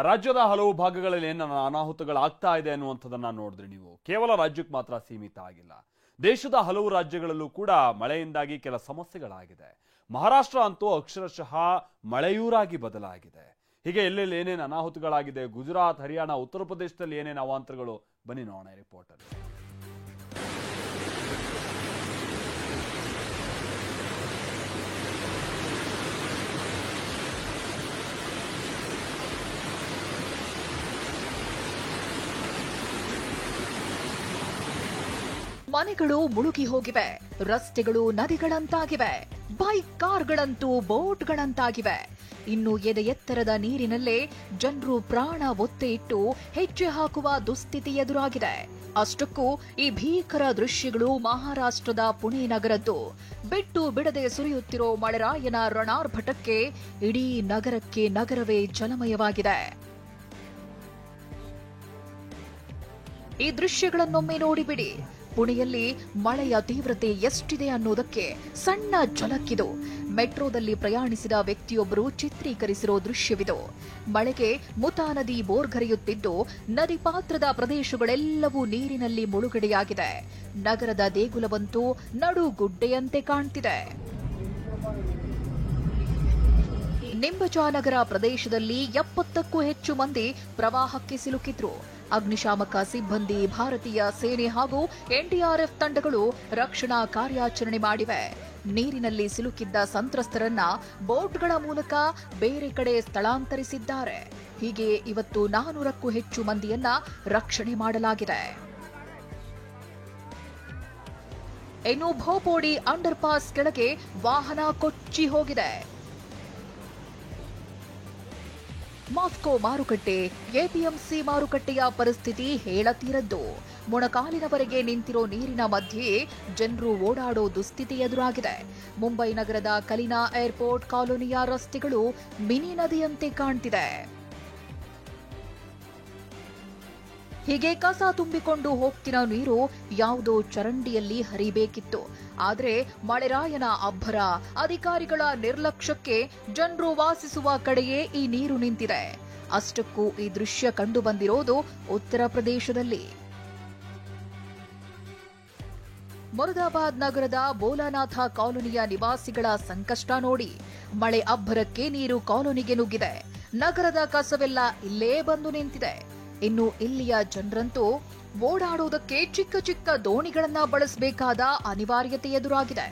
ರಾಜ್ಯದ ಹಲವು ಭಾಗಗಳಲ್ಲಿ ಏನು ಅನಾಹುತಗಳಾಗ್ತಾ ಇದೆ ಅನ್ನುವಂಥದ್ದನ್ನ ನೋಡಿದ್ರೆ ನೀವು ಕೇವಲ ರಾಜ್ಯಕ್ಕೆ ಮಾತ್ರ ಸೀಮಿತ ಆಗಿಲ್ಲ. ದೇಶದ ಹಲವು ರಾಜ್ಯಗಳಲ್ಲೂ ಕೂಡ ಮಳೆಯಿಂದಾಗಿ ಕೆಲ ಸಮಸ್ಯೆಗಳಾಗಿದೆ. ಮಹಾರಾಷ್ಟ್ರ ಅಂತೂ ಅಕ್ಷರಶಃ ಮಳೆಯೂರಾಗಿ ಬದಲಾಗಿದೆ. ಹೀಗೆ ಎಲ್ಲೆಲ್ಲಿ ಏನೇನು ಅನಾಹುತಗಳಾಗಿದೆ, ಗುಜರಾತ್, ಹರಿಯಾಣ, ಉತ್ತರ ಪ್ರದೇಶದಲ್ಲಿ ಏನೇನು ಅವಾಂತರಗಳು, ಬನ್ನಿ ನೋಡೋಣ ರಿಪೋರ್ಟ್ ಅಲ್ಲಿ. ಮನೆಗಳು ಮುಳುಗಿ ಹೋಗಿವೆ, ರಸ್ತೆಗಳು ನದಿಗಳಂತಾಗಿವೆ, ಬೈಕ್ ಕಾರ್ಗಳಂತೂ ಬೋಟ್ಗಳಂತಾಗಿವೆ. ಇನ್ನು ಎದೆ ಎತ್ತರದ ನೀರಿನಲ್ಲೇ ಜನರು ಪ್ರಾಣ ಒತ್ತೆ ಇಟ್ಟು ಹೆಜ್ಜೆ ಹಾಕುವ ದುಸ್ಥಿತಿ ಎದುರಾಗಿದೆ. ಅಷ್ಟಕ್ಕೂ ಈ ಭೀಕರ ದೃಶ್ಯಗಳು ಮಹಾರಾಷ್ಟ್ರದ ಪುಣೆ ನಗರದ್ದು. ಬಿಟ್ಟು ಬಿಡದೆ ಸುರಿಯುತ್ತಿರೋ ಮಳೆರಾಯನ ರಣಾರ್ಭಟಕ್ಕೆ ಇಡೀ ನಗರಕ್ಕೆ ನಗರವೇ ಜಲಮಯವಾಗಿದೆ. ಈ ದೃಶ್ಯಗಳನ್ನೊಮ್ಮೆ ನೋಡಿಬಿಡಿ. ಪುಣೆಯಲ್ಲಿ ಮಳೆಯ ತೀವ್ರತೆ ಎಷ್ಟಿದೆ ಅನ್ನೋದಕ್ಕೆ ಸಣ್ಣ ಝಲಕ್ಕಿದು. ಮೆಟ್ರೋದಲ್ಲಿ ಪ್ರಯಾಣಿಸಿದ ವ್ಯಕ್ತಿಯೊಬ್ಬರು ಚಿತ್ರೀಕರಿಸಿರೋ ದೃಶ್ಯವಿದು. ಮಳೆಗೆ ಮುತಾ ನದಿ ಬೋರ್ಗರೆಯುತ್ತಿದ್ದು ನದಿ ಪಾತ್ರದ ಪ್ರದೇಶಗಳೆಲ್ಲವೂ ನೀರಿನಲ್ಲಿ ಮುಳುಗಡೆಯಾಗಿದೆ. ನಗರದ ದೇಗುಲವಂತೂ ನಡುಗುಡ್ಡೆಯಂತೆ ಕಾಣ್ತಿದೆ. ನಿಂಬಚಾನಗರ ಪ್ರದೇಶದಲ್ಲಿ 70ಕ್ಕೂ ಹೆಚ್ಚು ಮಂದಿ ಪ್ರವಾಹಕ್ಕೆ ಸಿಲುಕಿದ್ರು. ಅಗ್ನಿಶಾಮಕ ಸಿಬ್ಬಂದಿ, ಭಾರತೀಯ ಸೇನೆ ಹಾಗೂ ಎನ್ಡಿಆರ್ಎಫ್ ತಂಡಗಳು ರಕ್ಷಣಾ ಕಾರ್ಯಾಚರಣೆ ಮಾಡಿವೆ. ನೀರಿನಲ್ಲಿ ಸಿಲುಕಿದ್ದ ಸಂತ್ರಸ್ತರನ್ನ ಬೋಟ್ಗಳ ಮೂಲಕ ಬೇರೆ ಕಡೆ ಸ್ಥಳಾಂತರಿಸಿದ್ದಾರೆ. ಹೀಗೆ ಇವತ್ತು 400ಕ್ಕೂ ಹೆಚ್ಚು ಮಂದಿಯನ್ನ ರಕ್ಷಣೆ ಮಾಡಲಾಗಿದೆ. ಇನ್ನು ಭೋಪೋಡಿ ಅಂಡರ್ ಪಾಸ್ ಕೆಳಗೆ ವಾಹನ ಕೊಚ್ಚಿ ಹೋಗಿದೆ. ಮಾಸ್ಕೋ ಮಾರುಕಟ್ಟೆ, ಎಪಿಎಂಸಿ ಮಾರುಕಟ್ಟೆಯ ಪರಿಸ್ಥಿತಿ ಹೇಳತೀರದ್ದು. ಮೊಣಕಾಲಿನವರೆಗೆ ನಿಂತಿರೋ ನೀರಿನ ಮಧ್ಯೆ ಜನರು ಓಡಾಡೋ ದುಸ್ಥಿತಿ ಎದುರಾಗಿದೆ. ಮುಂಬೈ ನಗರದ ಕಲಿನಾ ಏರ್ಪೋರ್ಟ್ ಕಾಲೋನಿಯ ರಸ್ತೆಗಳು ಮಿನಿ ನದಿಯಂತೆ ಕಾಣ್ತಿದೆ. ಹೀಗೆ ಕಸ ತುಂಬಿಕೊಂಡು ಹೋಗ್ತಿರೋ ನೀರು ಯಾವುದೋ ಚರಂಡಿಯಲ್ಲಿ ಹರಿಬೇಕಿತ್ತು. ಆದರೆ ಮಳೆರಾಯನ ಅಬ್ಬರ, ಅಧಿಕಾರಿಗಳ ನಿರ್ಲಕ್ಷ್ಯಕ್ಕೆ ಜನರು ವಾಸಿಸುವ ಕಡೆಯೇ ಈ ನೀರು ನಿಂತಿದೆ. ಅಷ್ಟಕ್ಕೂ ಈ ದೃಶ್ಯ ಕಂಡು ಬಂದಿರೋದು ಉತ್ತರ ಪ್ರದೇಶದಲ್ಲಿ. ಮೊರಾದಾಬಾದ್ ನಗರದ ಬೋಲಾನಾಥ ಕಾಲೋನಿಯ ನಿವಾಸಿಗಳ ಸಂಕಷ್ಟ ನೋಡಿ. ಮಳೆ ಅಬ್ಬರಕ್ಕೆ ನೀರು ಕಾಲೋನಿಗೆ ನುಗ್ಗಿದೆ. ನಗರದ ಕಸವೆಲ್ಲ ಇಲ್ಲೇ ಬಂದು ನಿಂತಿದೆ. ಇನ್ನು ಇಲ್ಲಿಯ ಜನರಂತೂ ಓಡಾಡೋದಕ್ಕೆ ಚಿಕ್ಕ ಚಿಕ್ಕ ದೋಣಿಗಳನ್ನ ಬಳಸಬೇಕಾದ ಅನಿವಾರ್ಯತೆ ಎದುರಾಗಿದೆ.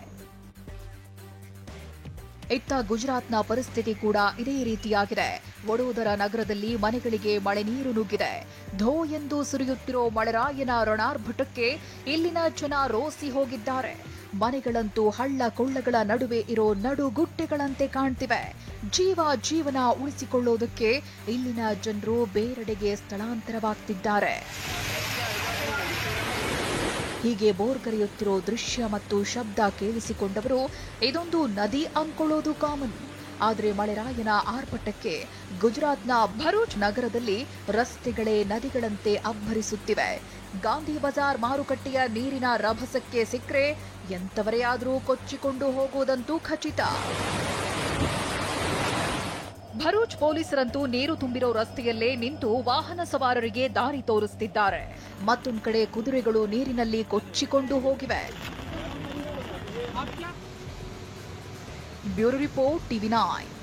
ಇತ್ತ ಗುಜರಾತ್ನ ಪರಿಸ್ಥಿತಿ ಕೂಡ ಇದೇ ರೀತಿಯಾಗಿದೆ. ವಡೋದರ ನಗರದಲ್ಲಿ ಮನೆಗಳಿಗೆ ಮಳೆ ನೀರು ನುಗ್ಗಿದೆ. ಧೋ ಎಂದು ಸುರಿಯುತ್ತಿರೋ ಮಳೆರಾಯನ ರಣಾರ್ಭಟಕ್ಕೆ ಇಲ್ಲಿನ ಜನ ರೋಸಿ ಹೋಗಿದ್ದಾರೆ. ಮನೆಗಳಂತೂ ಹಳ್ಳ ಕೊಳ್ಳಗಳ ನಡುವೆ ಇರೋ ನಡುಗುಡ್ಡೆಗಳಂತೆ ಕಾಣ್ತಿವೆ. ಜೀವನ ಉಳಿಸಿಕೊಳ್ಳೋದಕ್ಕೆ ಇಲ್ಲಿನ ಜನರು ಬೇರೆಡೆಗೆ ಸ್ಥಳಾಂತರವಾಗ್ತಿದ್ದಾರೆ. ಹೀಗೆ ಬೋರ್ಗರೆಯುತ್ತಿರೋ ದೃಶ್ಯ ಮತ್ತು ಶಬ್ದ ಕೇಳಿಸಿಕೊಂಡವರು ಇದೊಂದು ನದಿ ಅಂದ್ಕೊಳ್ಳೋದು ಕಾಮನ್. ಆದರೆ ಮಳೆರಾಯನ ಆರ್ಭಟಕ್ಕೆ ಗುಜರಾತ್ನ ಭರೂಚ್ ನಗರದಲ್ಲಿ ರಸ್ತೆಗಳೇ ನದಿಗಳಂತೆ ಅಬ್ಬರಿಸುತ್ತಿವೆ. ಗಾಂಧಿ ಬಜಾರ್ ಮಾರುಕಟ್ಟೆಯ ನೀರಿನ ರಭಸಕ್ಕೆ ಸಿಕ್ಕರೆ ಎಂತವರೇ ಆದರೂ ಕೊಚ್ಚಿಕೊಂಡು ಹೋಗುವುದಂತೂ ಖಚಿತ. ಭರೂಚ್ ಪೊಲೀಸರಂತೂ ನೀರು ತುಂಬಿರೋ ರಸ್ತೆಯಲ್ಲೇ ನಿಂತು ವಾಹನ ಸವಾರರಿಗೆ ದಾರಿ ತೋರಿಸುತ್ತಿದ್ದಾರೆ. ಮತ್ತೊಂದು ಕಡೆ ಕುದುರೆಗಳು ನೀರಿನಲ್ಲಿ ಕೊಚ್ಚಿಕೊಂಡು ಹೋಗಿವೆ. Bureau report, TV9.